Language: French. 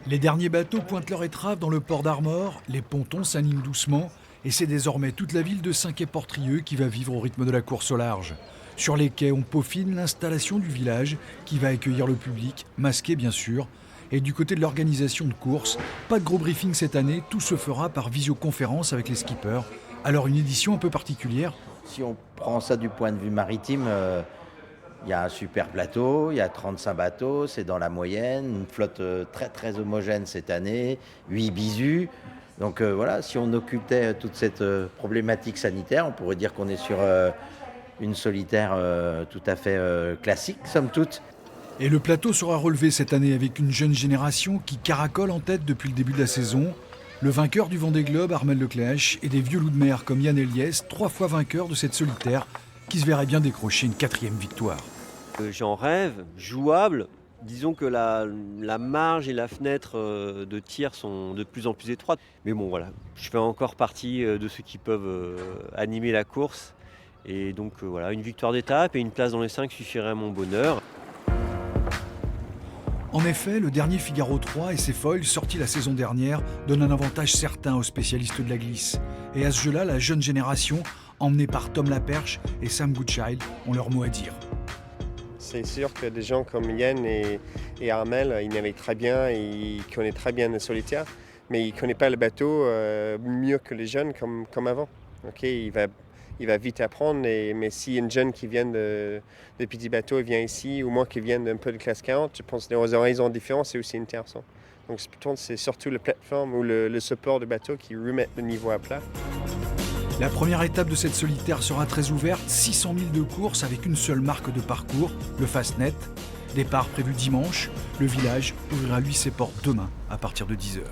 Les derniers bateaux pointent leur étrave dans le port d'Armor, les pontons s'animent doucement et c'est désormais toute la ville de Saint-Quay-Portrieux qui va vivre au rythme de la course au large. Sur les quais, on peaufine l'installation du village qui va accueillir le public, masqué bien sûr. Et du côté de l'organisation de course, pas de gros briefing cette année, tout se fera par visioconférence avec les skippers. Alors une édition un peu particulière. Si on prend ça du point de vue maritime, il y a un super plateau, il y a 35 bateaux, c'est dans la moyenne, une flotte très très homogène cette année, 8 bisus. Donc voilà, si on occultait toute cette problématique sanitaire, on pourrait dire qu'on est sur une solitaire tout à fait classique, somme toute. Et le plateau sera relevé cette année avec une jeune génération qui caracole en tête depuis le début de la saison. Le vainqueur du Vendée Globe, Armel Lecléache, et des vieux loups de mer comme Yann Eliès, 3 fois vainqueur de cette solitaire, qui se verrait bien décrocher une 4e victoire. J'en rêve, jouable. Disons que la marge et la fenêtre de tir sont de plus en plus étroites. Mais bon voilà, je fais encore partie de ceux qui peuvent animer la course. Et donc voilà, une victoire d'étape et une place dans les 5 suffirait à mon bonheur. En effet, le dernier Figaro 3 et ses foils sortis la saison dernière donnent un avantage certain aux spécialistes de la glisse. Et à ce jeu-là, la jeune génération, emmenée par Tom Laperche et Sam Goodchild, ont leur mot à dire. C'est sûr que des gens comme Yann et Armel, ils naviguent très bien, ils connaissent très bien le solitaire, mais ils ne connaissent pas le bateau mieux que les jeunes comme avant. Okay, il va vite apprendre, mais si une jeune qui vient de petits bateaux vient ici, ou moi qui viens d'un peu de classe 40, je pense que les horizons différents, c'est aussi intéressant. Donc c'est surtout la plateforme ou le support du bateau qui remet le niveau à plat. La première étape de cette solitaire sera très ouverte, 600 000 de course avec une seule marque de parcours, le Fastnet. Départ prévu dimanche, le village ouvrira lui ses portes demain à partir de 10h.